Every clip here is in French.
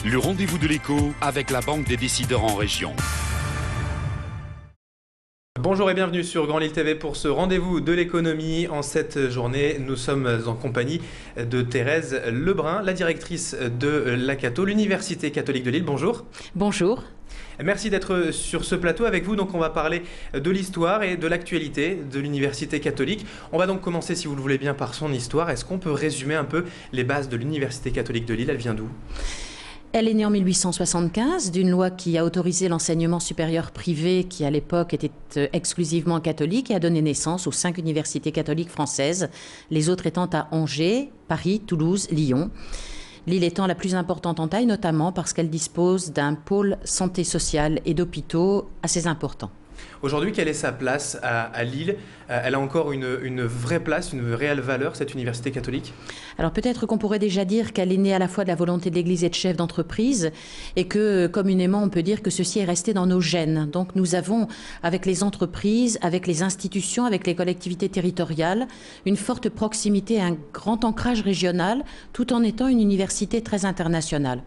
Le rendez-vous de l'écho avec la Banque des décideurs en région. Bonjour et bienvenue sur Grand Lille TV pour ce rendez-vous de l'économie. En cette journée, nous sommes en compagnie de Thérèse Lebrun, la directrice de l'ACATO, l'Université catholique de Lille. Bonjour. Bonjour. Merci d'être sur ce plateau avec vous. Donc on va parler de l'histoire et de l'actualité de l'Université catholique. On va donc commencer, si vous le voulez bien, par son histoire. Est-ce qu'on peut résumer un peu les bases de l'Université catholique de Lille? Elle vient d'où? Elle est née en 1875 d'une loi qui a autorisé l'enseignement supérieur privé qui à l'époque était exclusivement catholique et a donné naissance aux 5 universités catholiques françaises, les autres étant à Angers, Paris, Toulouse, Lyon. Lille étant la plus importante en taille, notamment parce qu'elle dispose d'un pôle santé sociale et d'hôpitaux assez importants. Aujourd'hui, quelle est sa place à Lille? Elle a encore une vraie place, une réelle valeur, cette université catholique? Alors peut-être qu'on pourrait déjà dire qu'elle est née à la fois de la volonté de l'Église et de chefs d'entreprise et que communément on peut dire que ceci est resté dans nos gènes. Donc nous avons avec les entreprises, avec les institutions, avec les collectivités territoriales, une forte proximité, un grand ancrage régional tout en étant une université très internationale.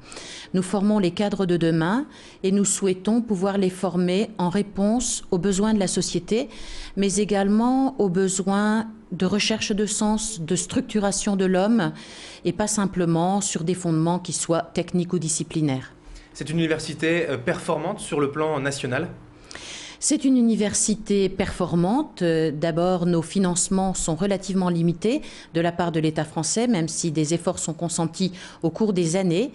Nous formons les cadres de demain et nous souhaitons pouvoir les former en réponse aux besoins de la société, mais également aux besoins de recherche de sens, de structuration de l'homme, et pas simplement sur des fondements qui soient techniques ou disciplinaires. C'est une université performante sur le plan national? C'est une université performante. D'abord, nos financements sont relativement limités de la part de l'État français, même si des efforts sont consentis au cours des années.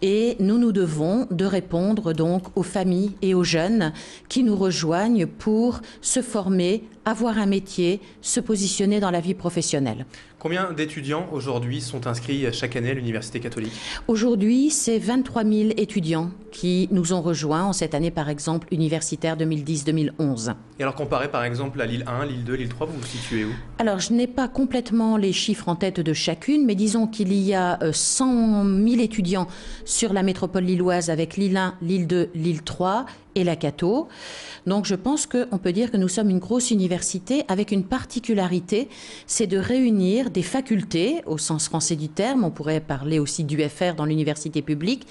Et nous devons de répondre donc aux familles et aux jeunes qui nous rejoignent pour se former, avoir un métier, se positionner dans la vie professionnelle. Combien d'étudiants aujourd'hui sont inscrits chaque année à l'Université catholique? Aujourd'hui, c'est 23 000 étudiants qui nous ont rejoints en cette année, par exemple, universitaire 2010-2011. Et alors comparé par exemple à Lille 1, Lille 2, Lille 3, vous vous situez où? Alors, je n'ai pas complètement les chiffres en tête de chacune, mais disons qu'il y a 100 000 étudiants sur la métropole lilloise avec Lille 1, Lille 2, Lille 3 et l'ACATO. Donc je pense qu'on peut dire que nous sommes une grosse université avec une particularité, c'est de réunir des facultés, au sens français du terme, on pourrait parler aussi d'UFR dans l'université publique,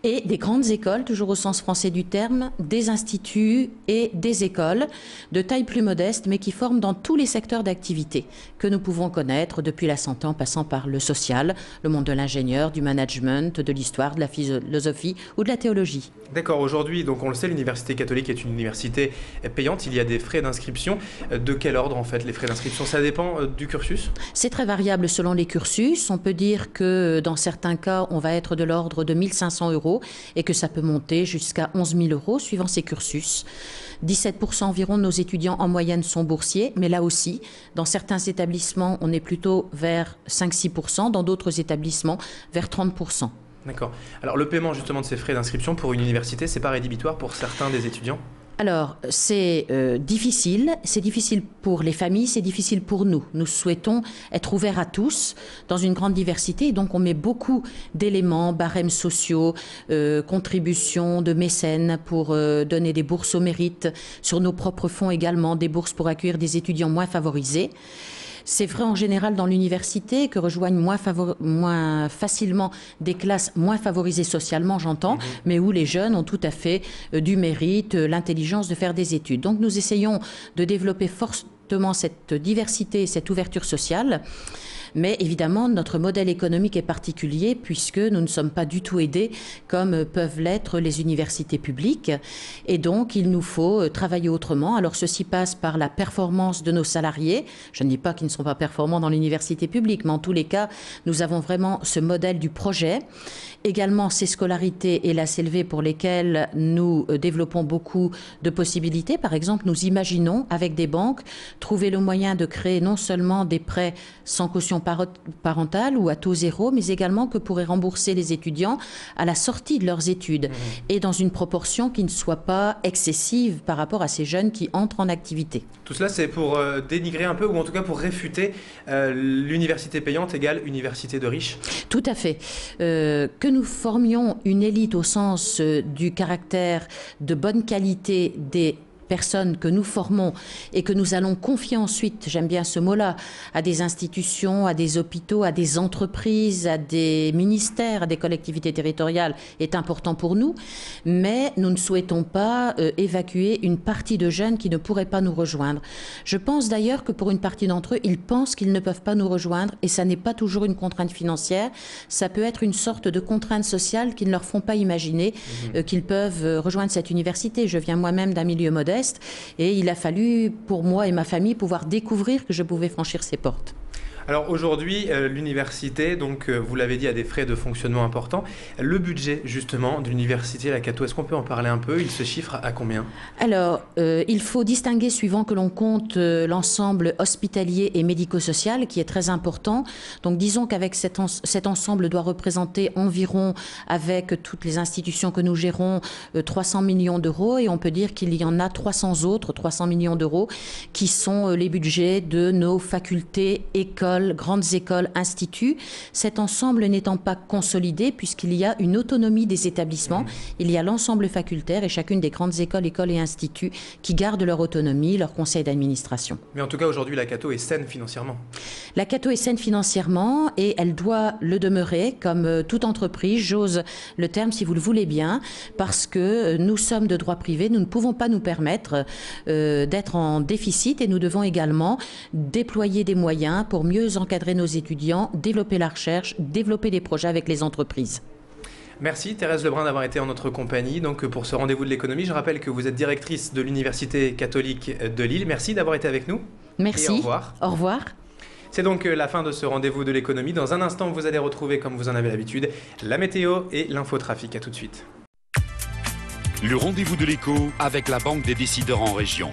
et des grandes écoles, toujours au sens français du terme, des instituts et des écoles de taille plus modeste, mais qui forment dans tous les secteurs d'activité que nous pouvons connaître, depuis la santé en passant par le social, le monde de l'ingénieur, du management, de l'histoire, de la philosophie ou de la théologie. D'accord, aujourd'hui, donc on le sait, l'Université catholique est une université payante. Il y a des frais d'inscription. De quel ordre, en fait, les frais d'inscription? Ça dépend du cursus? C'est très variable selon les cursus. On peut dire que dans certains cas, on va être de l'ordre de 1 500 € et que ça peut monter jusqu'à 11 000 € suivant ces cursus. 17% environ de nos étudiants en moyenne sont boursiers, mais là aussi, dans certains établissements, on est plutôt vers 5-6%, dans d'autres établissements, vers 30%. D'accord. Alors le paiement justement de ces frais d'inscription pour une université, c'est pas rédhibitoire pour certains des étudiants? Alors, c'est difficile pour les familles, c'est difficile pour nous. Nous souhaitons être ouverts à tous dans une grande diversité et donc on met beaucoup d'éléments, barèmes sociaux, contributions de mécènes pour donner des bourses au mérite, sur nos propres fonds également, des bourses pour accueillir des étudiants moins favorisés. C'est vrai en général dans l'université que rejoignent moins facilement des classes moins favorisées socialement, j'entends, mais où les jeunes ont tout à fait du mérite, l'intelligence de faire des études. Donc nous essayons de développer fortement cette diversité, cette ouverture sociale. Mais évidemment, notre modèle économique est particulier puisque nous ne sommes pas du tout aidés comme peuvent l'être les universités publiques. Et donc, il nous faut travailler autrement. Alors, ceci passe par la performance de nos salariés. Je ne dis pas qu'ils ne sont pas performants dans l'université publique, mais en tous les cas, nous avons vraiment ce modèle du projet. Également, ces scolarités et la CLV pour lesquelles nous développons beaucoup de possibilités. Par exemple, nous imaginons, avec des banques, trouver le moyen de créer non seulement des prêts sans caution parentale ou à taux zéro, mais également que pourraient rembourser les étudiants à la sortie de leurs études et dans une proportion qui ne soit pas excessive par rapport à ces jeunes qui entrent en activité. Tout cela, c'est pour dénigrer un peu, ou en tout cas pour réfuter l'université payante égale université de riches? Tout à fait. Que nous formions une élite au sens du caractère de bonne qualité des personnes que nous formons et que nous allons confier ensuite, j'aime bien ce mot-là, à des institutions, à des hôpitaux, à des entreprises, à des ministères, à des collectivités territoriales est important pour nous, mais nous ne souhaitons pas évacuer une partie de jeunes qui ne pourraient pas nous rejoindre. Je pense d'ailleurs que pour une partie d'entre eux, ils pensent qu'ils ne peuvent pas nous rejoindre et ça n'est pas toujours une contrainte financière, ça peut être une sorte de contrainte sociale qui ne leur font pas imaginer qu'ils peuvent rejoindre cette université. Je viens moi-même d'un milieu modeste et il a fallu pour moi et ma famille pouvoir découvrir que je pouvais franchir ces portes. Alors aujourd'hui, l'université, donc vous l'avez dit, a des frais de fonctionnement importants. Le budget justement de l'université La Cato, est-ce qu'on peut en parler un peu? Il se chiffre à combien? Alors, il faut distinguer suivant que l'on compte l'ensemble hospitalier et médico-social qui est très important. Donc disons qu'avec cet ensemble doit représenter environ, avec toutes les institutions que nous gérons, 300 millions d'euros et on peut dire qu'il y en a 300 autres, 300 millions d'euros qui sont les budgets de nos facultés, écoles, grandes écoles, instituts. Cet ensemble n'étant pas consolidé puisqu'il y a une autonomie des établissements, il y a l'ensemble facultaire et chacune des grandes écoles et instituts qui gardent leur autonomie, leur conseil d'administration. Mais en tout cas aujourd'hui la Cato est saine financièrement. La Cato est saine financièrement et elle doit le demeurer comme toute entreprise, j'ose le terme si vous le voulez bien, parce que nous sommes de droit privé, nous ne pouvons pas nous permettre d'être en déficit et nous devons également déployer des moyens pour mieux encadrer nos étudiants, développer la recherche, développer des projets avec les entreprises. Merci Thérèse Lebrun d'avoir été en notre compagnie donc pour ce rendez-vous de l'économie. Je rappelle que vous êtes directrice de l'Université catholique de Lille. Merci d'avoir été avec nous. Merci. Et au revoir. Au revoir. C'est donc la fin de ce rendez-vous de l'économie. Dans un instant, vous allez retrouver, comme vous en avez l'habitude, la météo et l'infotrafic. À tout de suite. Le rendez-vous de l'écho avec la Banque des décideurs en région.